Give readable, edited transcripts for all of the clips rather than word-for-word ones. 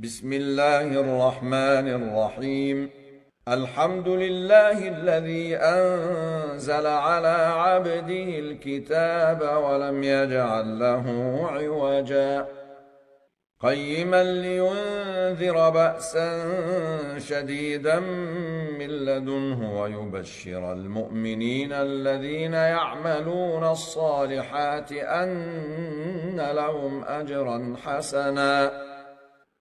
بسم الله الرحمن الرحيم. الحمد لله الذي أنزل على عبده الكتاب ولم يجعل له عوجا قيما لينذر بأسا شديدا من لدنه ويبشر المؤمنين الذين يعملون الصالحات أن لهم أجرا حسنا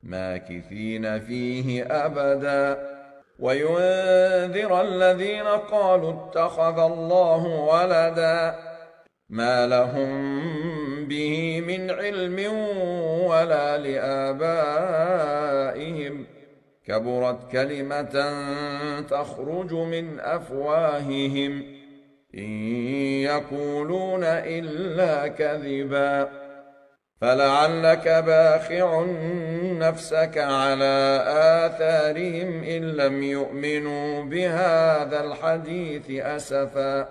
ماكثين فيه أبدا وينذر الذين قالوا اتخذ الله ولدا ما لهم به من علم ولا لآبائهم كبرت كلمة تخرج من أفواههم إن يقولون إلا كذبا فلعلك باخع نفسك على آثارهم إن لم يؤمنوا بهذا الحديث أسفا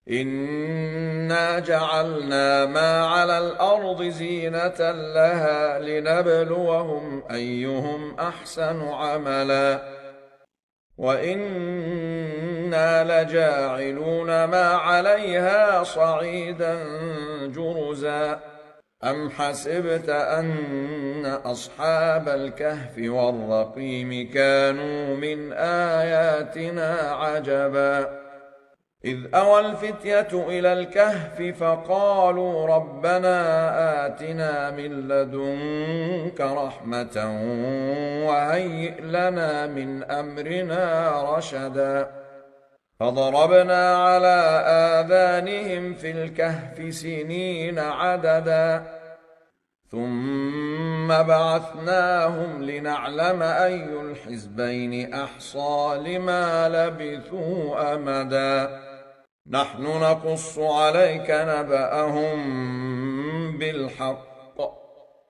إنا جعلنا ما على الأرض زينة لها لنبلوهم أيهم أحسن عملا وإنا لجاعلون ما عليها صعيدا جرزا أم حسبت أن أصحاب الكهف والرقيم كانوا من آياتنا عجبا إذ أوى الفتية إلى الكهف فقالوا ربنا آتنا من لدنك رحمة وهيئ لنا من أمرنا رشدا فضربنا على آذانهم في الكهف سنين عددا ثم بعثناهم لنعلم أي الحزبين أحصى لما لبثوا أمدا نحن نقص عليك نبأهم بالحق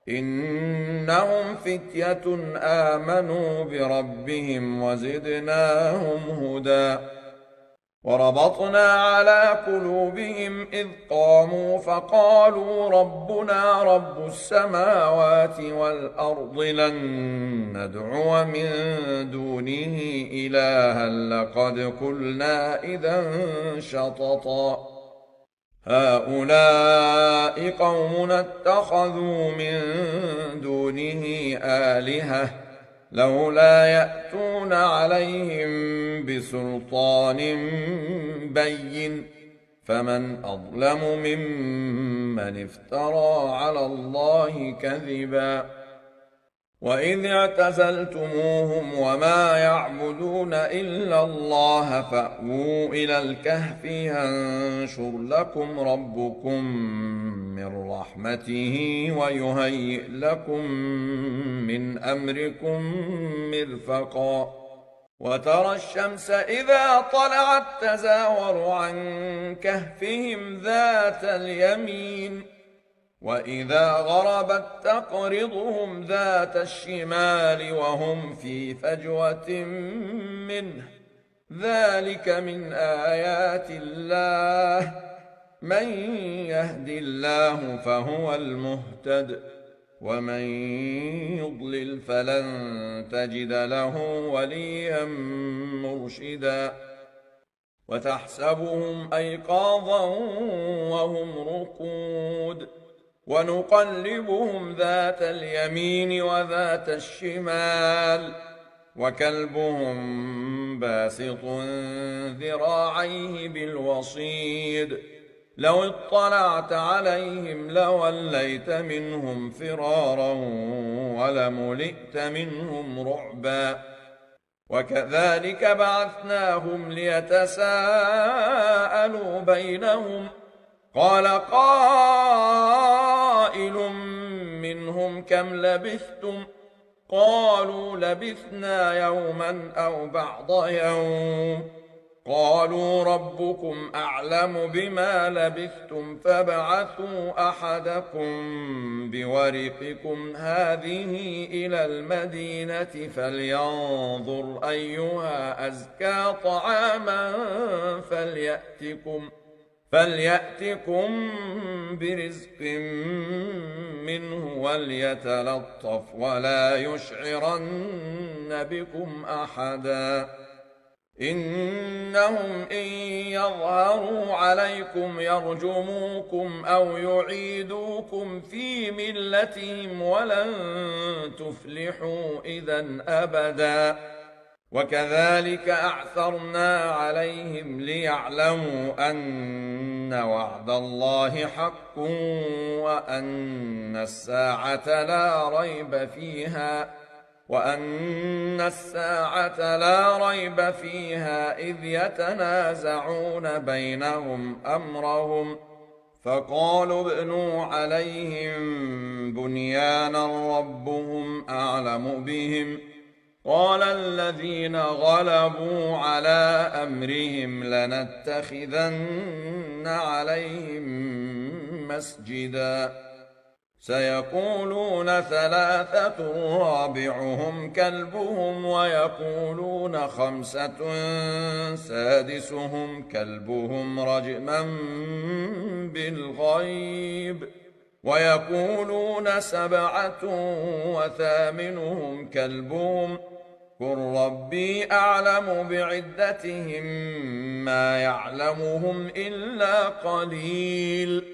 إنهم فتية آمنوا بربهم وزدناهم هدى وربطنا على قلوبهم إذ قاموا فقالوا ربنا رب السماوات والأرض لن ندعو من دونه إلها لقد قلنا إذا شططا هؤلاء قوم اتخذوا من دونه آلهة لولا يأتون عليهم بسلطان بين فمن أظلم ممن افترى على الله كذبا وإذ اعتزلتموهم وما يعبدون إلا الله فأووا إلى الكهف ينشر لكم ربكم من رحمته ويهيئ لكم من أمركم مرفقا وترى الشمس إذا طلعت تزاور عن كهفهم ذات اليمين وإذا غربت تقرضهم ذات الشمال وهم في فجوة منه ذلك من آيات الله من يهد الله فهو المهتد ومن يضلل فلن تجد له وليا مرشدا وتحسبهم أيقاظا وهم رقود ونقلبهم ذات اليمين وذات الشمال وكلبهم باسط ذراعيه بالوصيد لو اطلعت عليهم لوليت منهم فرارا ولملئت منهم رعبا وكذلك بعثناهم ليتساءلوا بينهم قال قائل منهم كم لبثتم قالوا لبثنا يوما أو بعض يوم قالوا ربكم أعلم بما لبثتم فابعثوا أحدكم بورقكم هذه إلى المدينة فلينظر أيها أزكى طعاما فليأتكم برزق منه وليتلطف ولا يشعرن بكم أحدا إنهم إن يظهروا عليكم يرجموكم أو يعيدوكم في ملتهم ولن تفلحوا إذا أبدا وكذلك أعثرنا عليهم ليعلموا أن وعد الله حق وأن الساعة لا ريب فيها إذ يتنازعون بينهم أمرهم فقالوا ابنوا عليهم بنيانا ربهم أعلم بهم قال الذين غلبوا على أمرهم لنتخذن عليهم مسجدا سيقولون ثلاثة رابعهم كلبهم ويقولون خمسة سادسهم كلبهم رجما بالغيب ويقولون سبعة وثامنهم كلبهم قل ربي أعلم بعدتهم ما يعلمهم إلا قليل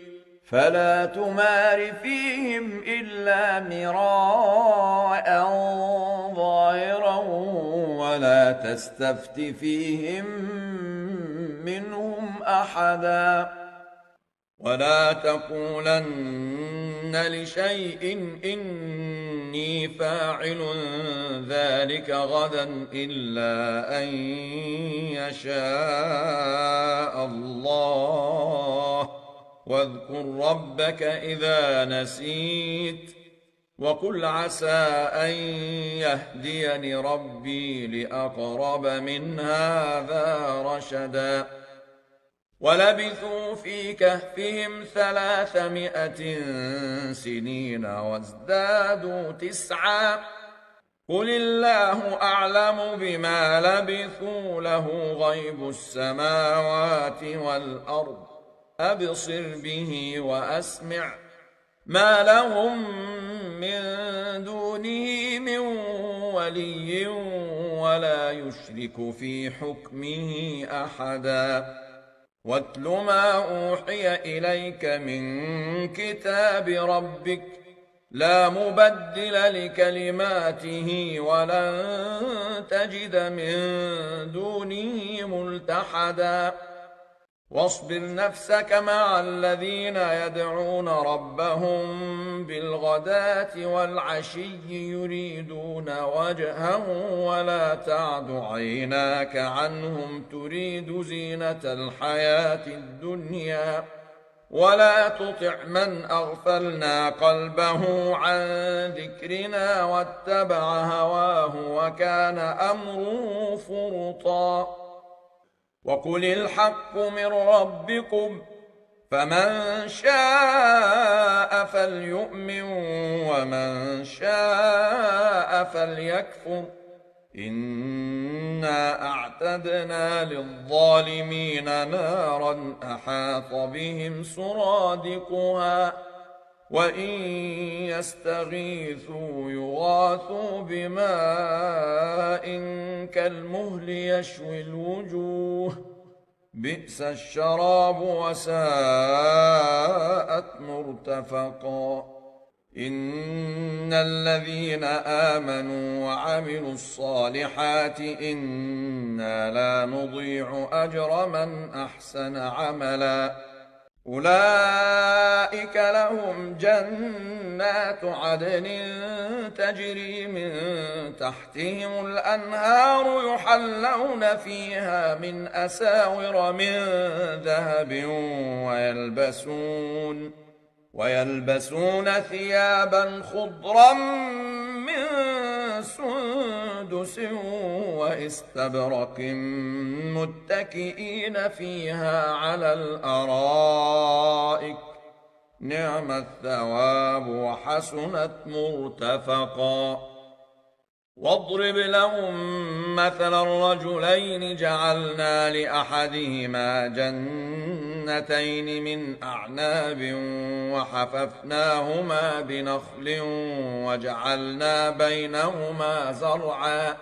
فلا تمار فيهم إلا مراء ظاهرا ولا تستفت فيهم منهم أحدا ولا تقولن لشيء إني فاعل ذلك غدا إلا أن يشاء الله واذكر ربك إذا نسيت وقل عسى أن يهديني ربي لأقرب من هذا رشدا ولبثوا في كهفهم 300 سنين وازدادوا 9 قل الله أعلم بما لبثوا له غيب السماوات والأرض أبصر به وأسمع ما لهم من دونه من ولي ولا يشرك في حكمه أحدا واتل ما أوحي إليك من كتاب ربك لا مبدل لكلماته ولن تجد من دونه ملتحدا واصبر نفسك مع الذين يدعون ربهم بالغداة والعشي يريدون وجهه ولا تعد عيناك عنهم تريد زينة الحياة الدنيا ولا تطع من أغفلنا قلبه عن ذكرنا واتبع هواه وكان أمره فرطا وقل الحق من ربكم فمن شاء فليؤمن ومن شاء فليكفر إنا أعتدنا للظالمين نارا أحاط بهم سرادقها وإن يستغيثوا يغاثوا بماء كالمهل يشوي الوجوه بئس الشراب وساءت مرتفقا إن الذين آمنوا وعملوا الصالحات إنا لا نضيع أجر من أحسن عملا أولئك لهم جنات عدن تجري من تحتهم الأنهار يحلون فيها من أساور من ذهب ويلبسون ثيابا خضرا من سندس واستبرق متكئين فيها على الأرائك نعم الثواب وحسنت مرتفقا واضرب لهم مثل الرجلين جعلنا لأحدهما جنتين جنتين من أعناب وحففناهما بنخل وجعلنا بينهما زرعا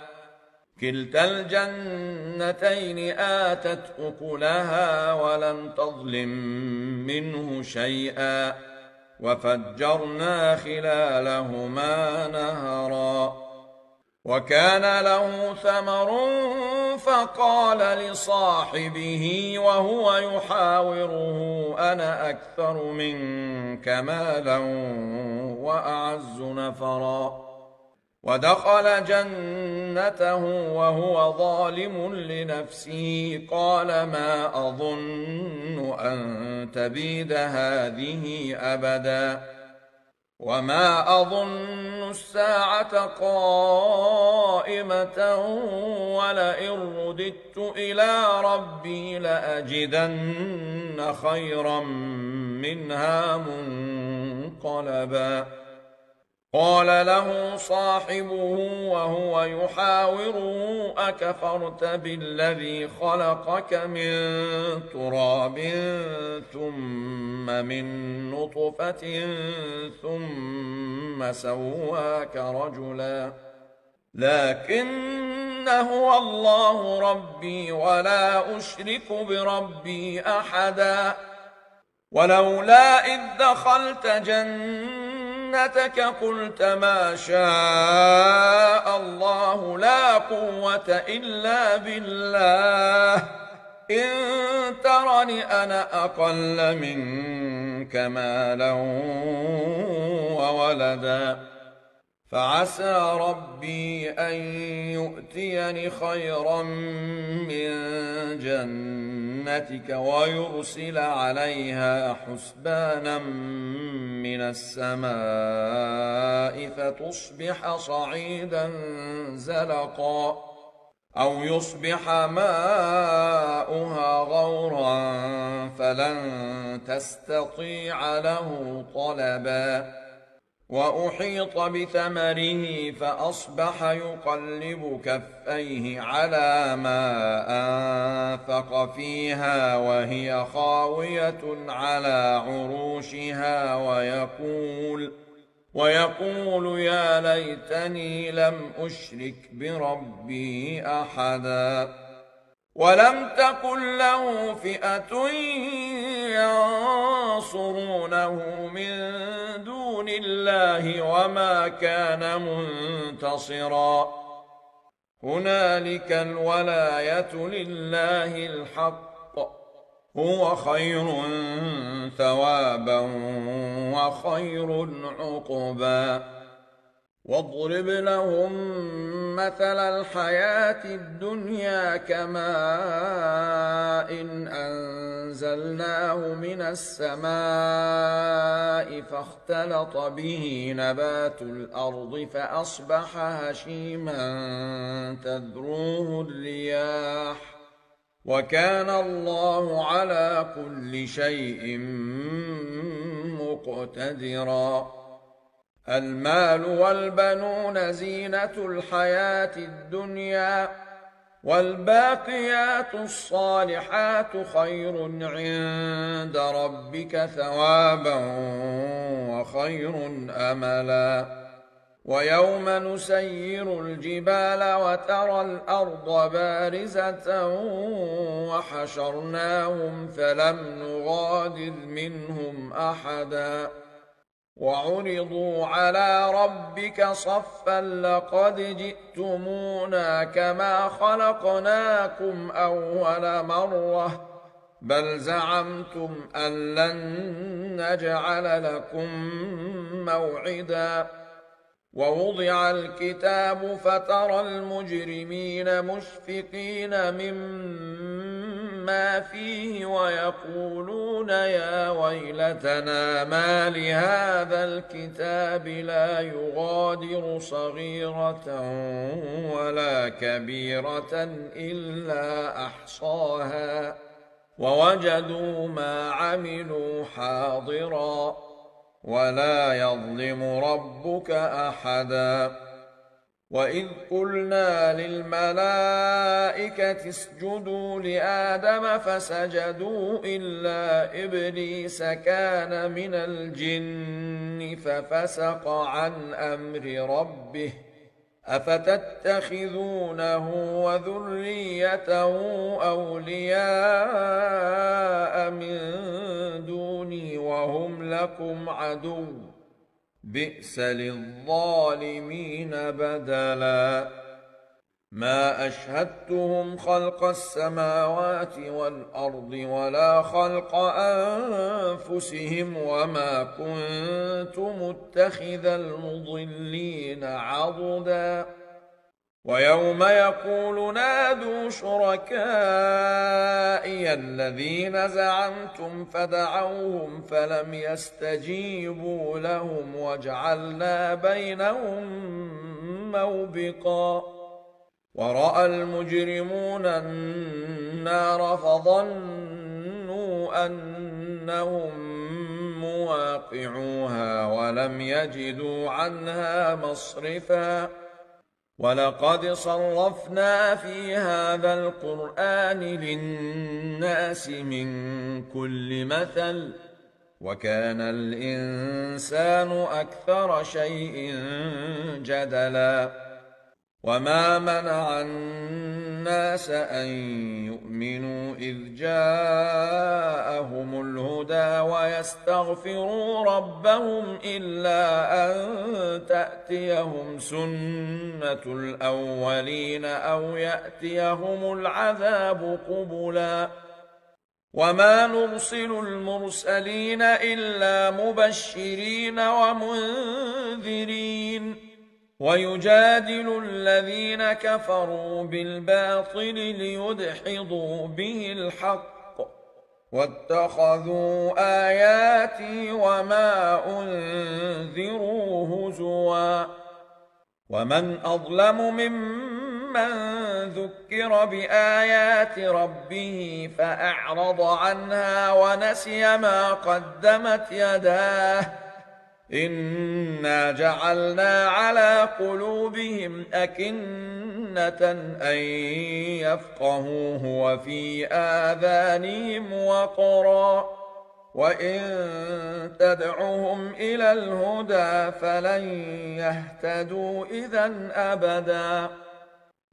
كلتا الجنتين آتت أكلها ولم تظلم منه شيئا وفجرنا خلالهما نهرا وكان له ثمر فقال لصاحبه وهو يحاوره أنا أكثر منك مالا وأعز نفرا ودخل جنته وهو ظالم لنفسه قال ما أظن أن تبيد هذه أبدا وما أظن الساعة قائمة ولئن رددت إلى ربي لأجدن خيرا منها منقلبا قال له صاحبه وهو يحاوره أكفرت بالذي خلقك من تراب ثم من نطفة ثم سواك رجلا لكن هو الله ربي ولا أشرك بربي أحدا ولولا إذ دخلت جنتك قلت ما شاء الله لا قوة إلا بالله إن ترني أنا أقل منك مالا وولدا فعسى ربي أن يؤتيني خيرا من جنتك ويرسل عليها حسبانا من السماء فتصبح صعيدا زلقا أو يصبح ماؤها غورا فلن تستطيع له طلبا وأحيط بثمره فأصبح يقلب كفيه على ما أنفق فيها وهي خاوية على عروشها ويقول يا ليتني لم أشرك بربي أحدا ولم تكن له فئة ينصرونه من دون الله وما كان منتصرا هنالك الولاية لله الحق هو خير ثوابا وخير عقبا واضرب لهم مثل الحياة الدنيا كماء إن أنزلناه من السماء فاختلط به نبات الأرض فأصبح هشيما تذروه الرياح وكان الله على كل شيء مقتدرا المال والبنون زينة الحياة الدنيا والباقيات الصالحات خير عند ربك ثوابا وخير أملا ويوم نسير الجبال وترى الأرض بارزة وحشرناهم فلم نغادر منهم أحدا وعرضوا على ربك صفا لقد جئتمونا كما خلقناكم أول مرة بل زعمتم أن لن نجعل لكم موعدا ووضع الكتاب فترى المجرمين مشفقين مما فيه ويقولون يا ويلتنا ما لهذا الكتاب لا يغادر صغيرة ولا كبيرة إلا أحصاها ووجدوا ما عملوا حاضرا ولا يظلم ربك أحدا وإذ قلنا للملائكة اسجدوا لآدم فسجدوا إلا إبليس كان من الجن ففسق عن أمر ربه أفتتخذونه وذريته أولياء من دوني وهم لكم عدو بئس للظالمين بدلا ما أشهدتهم خلق السماوات والأرض ولا خلق أنفسهم وما كنت متخذ المضلين عضدا ويوم يقول نادوا شركائي الذين زعمتم فدعوهم فلم يستجيبوا لهم وجعلنا بينهم موبقا ورأى المجرمون النار فظنوا أنهم مواقعوها ولم يجدوا عنها مصرفا ولقد صرفنا في هذا القرآن للناس من كل مثل وكان الإنسان أكثر شيء جدلا وما منع الناس أن يؤمنوا إذ جاءهم الهدى ويستغفروا ربهم إلا أن تأتيهم سنة الأولين أو يأتيهم العذاب قبلا وما نرسل المرسلين إلا مبشرين ومنذرين ويجادل الذين كفروا بالباطل ليدحضوا به الحق واتخذوا آياتي وما أنذروا هزوا ومن أظلم ممن ذكر بآيات ربه فأعرض عنها ونسي ما قدمت يداه إنا جعلنا على قلوبهم أكنة أن يفقهوه وفي آذانهم وقرا وإن تدعهم إلى الهدى فلن يهتدوا إذا أبدا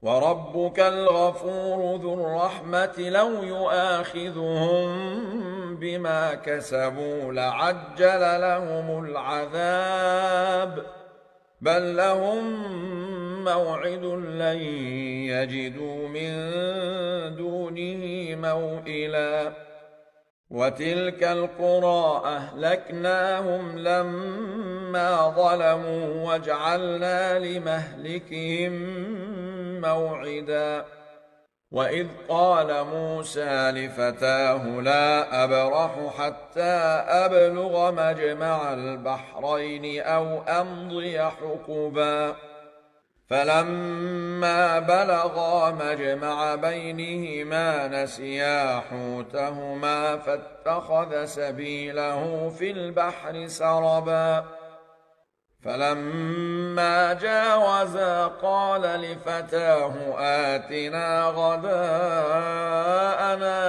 وربك الغفور ذو الرحمة لو يؤاخذهم بما كسبوا لعجل لهم العذاب بل لهم موعد لن يجدوا من دونه موئلا وتلك القرى أهلكناهم لما ظلموا وجعلنا لمهلكهم موعدا وإذ قال موسى لفتاه لا أبرح حتى أبلغ مجمع البحرين أو أمضي حقبا فلما بلغا مجمع بينهما نسيا حوتهما فاتخذ سبيله في البحر سربا فلما جاوزا قال لفتاه آتنا غداءنا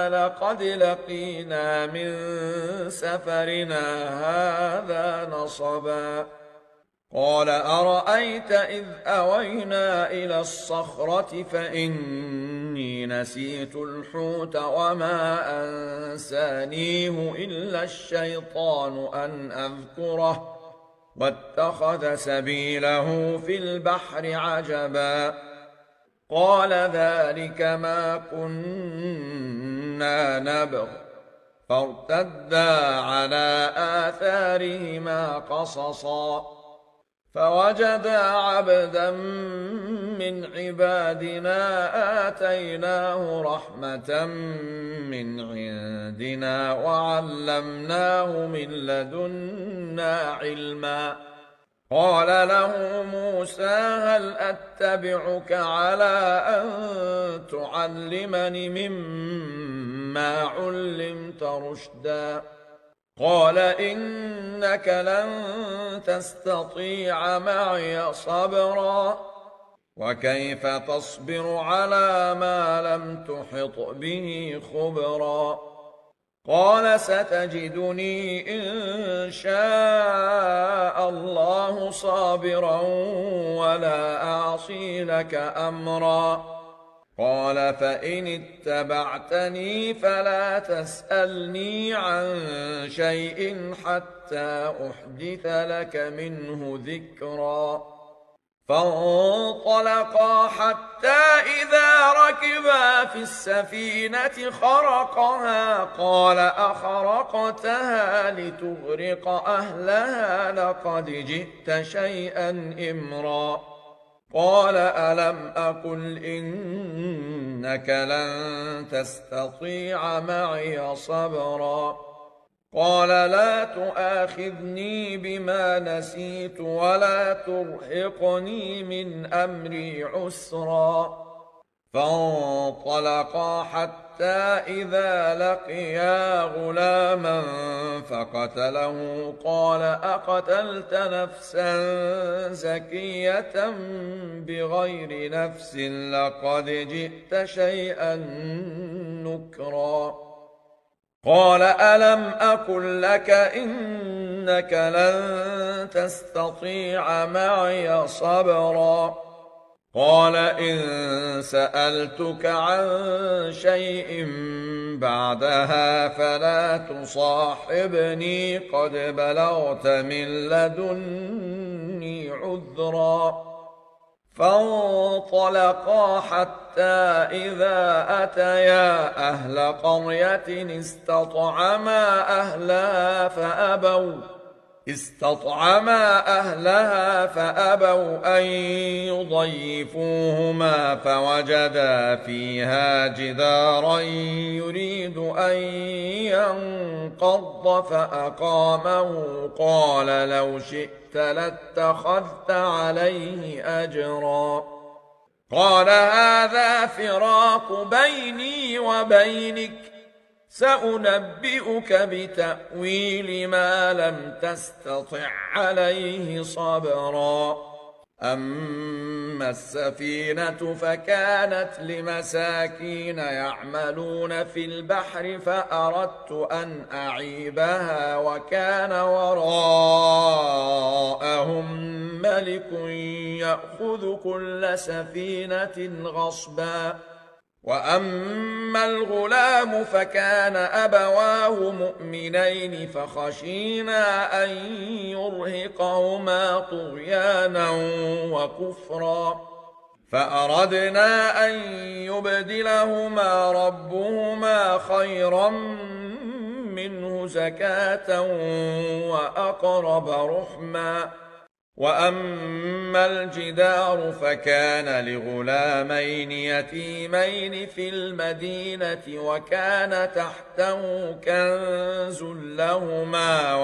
لقد لقينا من سفرنا هذا نصبا قال أرأيت إذ أوينا إلى الصخرة فإني نسيت الحوت وما أنسانيه إلا الشيطان أن أذكره واتخذ سبيله في البحر عجبا قال ذلك ما كنا نبغ فارتدا على آثارهما قصصا فوجدا عبدا من عبادنا آتيناه رحمة من عندنا وعلمناه من لدنا علما قال له موسى هل أتبعك على أن تعلمني مما علمت رشدا قال إنك لن تستطيع معي صبرا وكيف تصبر على ما لم تحط به خبرا قال ستجدني إن شاء الله صابرا ولا أعصي لك أمرا قال فإن اتبعتني فلا تسألني عن شيء حتى أحدث لك منه ذكرا فانطلقا حتى إذا ركبا في السفينة خرقها قال أخرقتها لتغرق أهلها لقد جئت شيئا إمرا قال ألم أقل إنك لن تستطيع معي صبرا قال لا تؤاخذني بما نسيت ولا ترهقني من أمري عسرا فانطلقا حتى إذا لقيا غلاما فقتله قال أقتلت نفسا زكية بغير نفس لقد جئت شيئا نكرا قال ألم أقل لك إنك لن تستطيع معي صبرا قال إن سألتك عن شيء بعدها فلا تصاحبني قد بلغت من لدني عذرا فانطلقا حتى إذا أتيا أهل قرية استطعما أهلها فأبوا أن يضيفوهما فوجدا فيها جدارا يريد أن ينقض فأقامه قال لو شئت لاتخذت عليه أجرا قال هذا فراق بيني وبينك سأنبئك بتأويل ما لم تستطع عليه صبرا أما السفينة فكانت لمساكين يعملون في البحر فأردت أن أعيبها وكان وراءهم ملك يأخذ كل سفينة غصبا وأما الغلام فكان أبواه مؤمنين فخشينا أن يرهقهما طغيانا وكفرا فأردنا أن يبدلهما ربهما خيرا منه زكاة وأقرب رحما وأما الجدار فكان لغلامين يتيمين في المدينة وكان تحته كنز لهما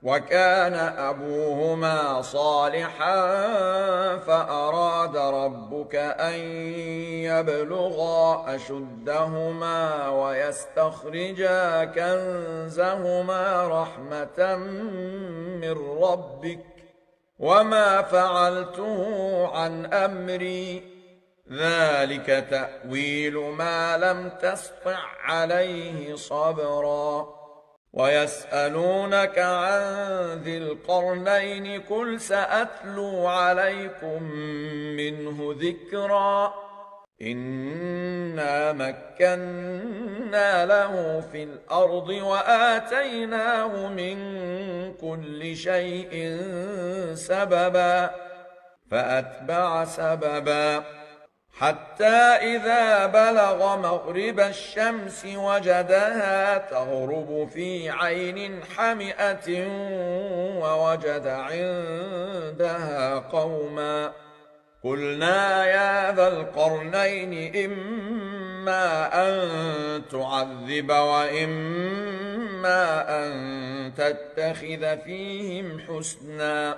وكان أبوهما صالحا فأراد ربك أن يبلغا أشدهما ويستخرجا كنزهما رحمة من ربك وما فعلته عن أمري ذلك تأويل ما لم تسطع عليه صبرا ويسألونك عن ذي القرنين قل سأتلو عليكم منه ذكرا إنا مكنا له في الأرض وآتيناه من كل شيء سببا فأتبع سببا حتى إذا بلغ مغرب الشمس وجدها تغرب في عين حمئة ووجد عندها قوما قلنا يا ذا القرنين إما أن تعذب وإما أن تتخذ فيهم حسنا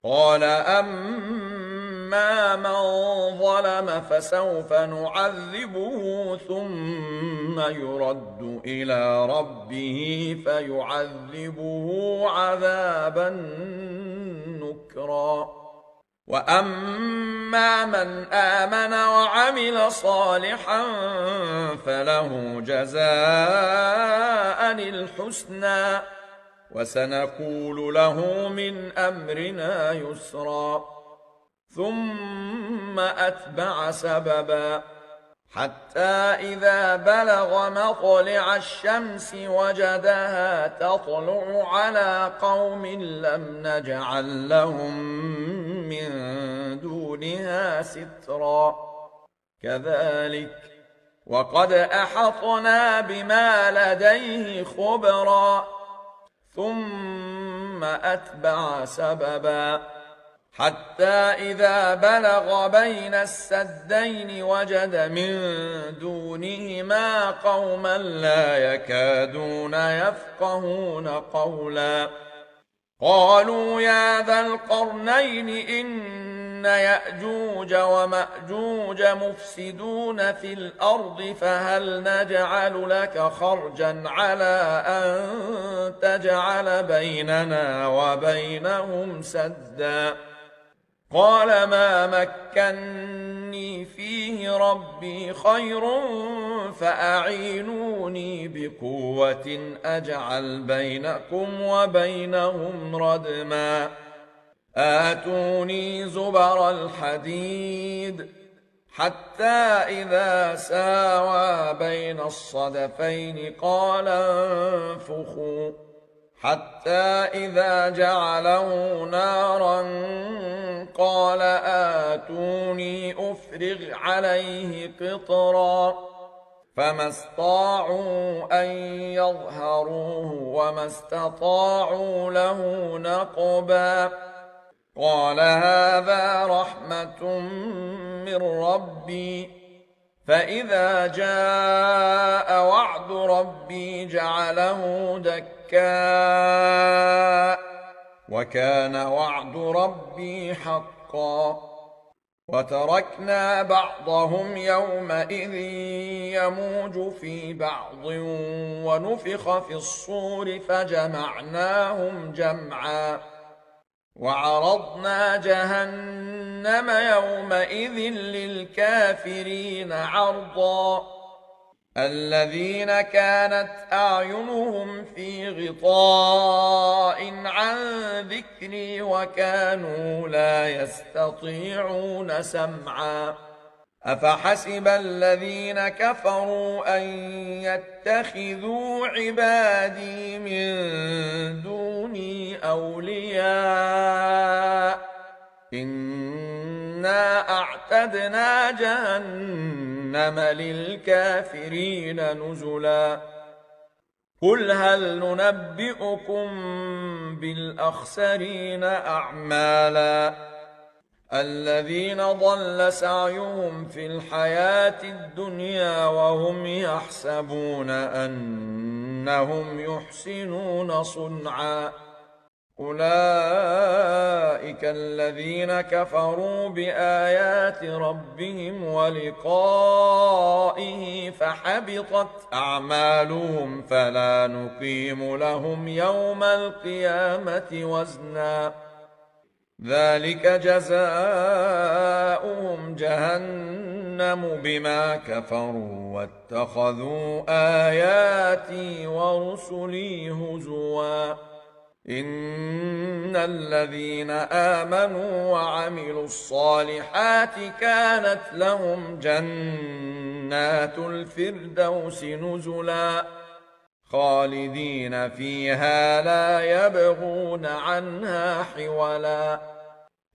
قال أما من ظلم فسوف نعذبه ثم يرد إلى ربه فيعذبه عذابا ذكرا. وأما من آمن وعمل صالحا فله جزاء الحسنى وسنقول له من أمرنا يسرا. ثم أتبع سببا حتى إذا بلغ مطلع الشمس وجدها تطلع على قوم لم نجعل لهم من دونها سترا. كذلك وقد أحطنا بما لديه خبرا. ثم أتبع سببا حتى إذا بلغ بين السدين وجد من دونهما قوما لا يكادون يفقهون قولا. قالوا يا ذا القرنين إن يأجوج ومأجوج مفسدون في الأرض فهل نجعل لك خرجا على أن تجعل بيننا وبينهم سدا. قال ما مكني فيه ربي خير فأعينوني بقوة أجعل بينكم وبينهم ردما. آتوني زبر الحديد حتى إذا ساوى بين الصدفين قال انفخوا حتى إذا جعله نارا قال آتوني أفرغ عليه قطرا. فما استطاعوا أن يظهروه وما استطاعوا له نقبا. قال هذا رحمة من ربي فإذا جاء وعد ربي جعله دكا وكان وعد ربي حقا. وتركنا بعضهم يومئذ يموج في بعض ونفخ في الصور فجمعناهم جمعا. وعرضنا جهنم يومئذ للكافرين عرضا. الذين كانت أعينهم في غطاء عن ذكري وكانوا لا يستطيعون سمعا. أفحسب الذين كفروا أن يتخذوا عبادي من دوني أولياء إنا أعتدنا جهنم للكافرين نزلا. قل هل ننبئكم بالأخسرين أعمالا الذين ضل سعيهم في الحياة الدنيا وهم يحسبون أنهم يحسنون صنعا. أولئك الذين كفروا بآيات ربهم ولقائه فحبطت أعمالهم فلا نقيم لهم يوم القيامة وزنا. ذلك جزاؤهم جهنم بما كفروا واتخذوا آياتي ورسلي هزوا. إن الذين آمنوا وعملوا الصالحات كانت لهم جنات الفردوس نزلا خالدين فيها لا يبغون عنها حولا.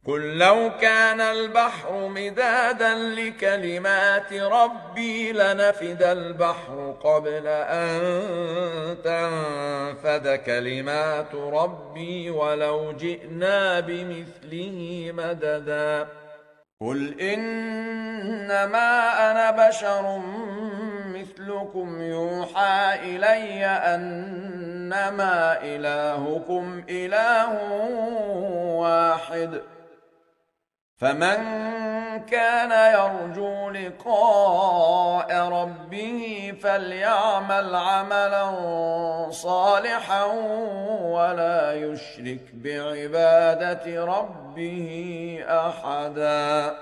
قل لو كان البحر مدادا لكلمات ربي لنفد البحر قبل أن تنفد كلمات ربي ولو جئنا بمثله مددا. قل إنما أنا بشر مثلكم يوحى إلي أنما إلهكم إله واحد فمن كان يرجو لقاء ربه فليعمل عملا صالحا ولا يشرك بعبادة ربه أحدا.